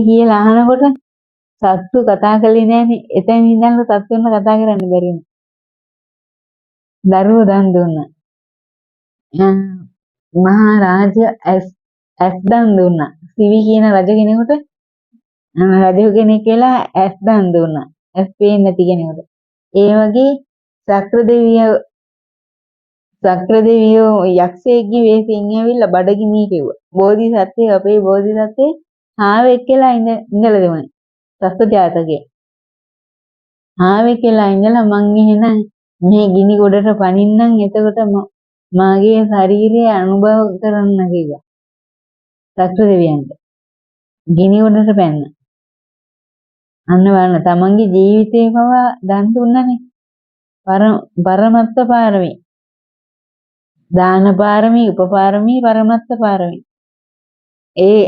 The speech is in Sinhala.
කියලා අහනකොට සත්තු කතා කළේ නෑනේ. එතන ඉඳන් සත්තුන්ව කතා කරන්න බැරි වුණා. දරුවෝ දන් දුන්නා. මහා රාජ ඇස් දන් දුන්නා. සිවි කියන රජ කෙනෙකුට රජ කෙනෙක් කියලා ඇස් දන් දුන්නා. ඇස් පේන්නේ නැති කෙනෙකුට. ඒ වගේ සක්‍ර දෙවියෝ යක්ෂයෙක්ගේ වෙස්යෙන් ඇවිල්ලා බඩගිනි කෙව්වා. බෝධිසත්වයේ අපේ බෝධිසත්වයේ ආවෙක් කියලා ඉඳලා දෙමනේ. සත්ව ජාතකයේ. ආවෙක් කියලා ඉඳලා මං එහෙනම් මේ ගිනි ගොඩට පනින්නම් එතකොට මාගේ ශරීරය අනුභව කරන්න කිව්වා. සක්‍ර දෙවියන්ට. ගිනි ගොඩට පැන්න. අන්න බලන්න තමන්ගේ ජීවිතේ පවා දන් දුන්නනේ. පරමත්ත පාරමී. දාන පාරමී, උපපාරමී, පරමත්ත පාරමී. ඒ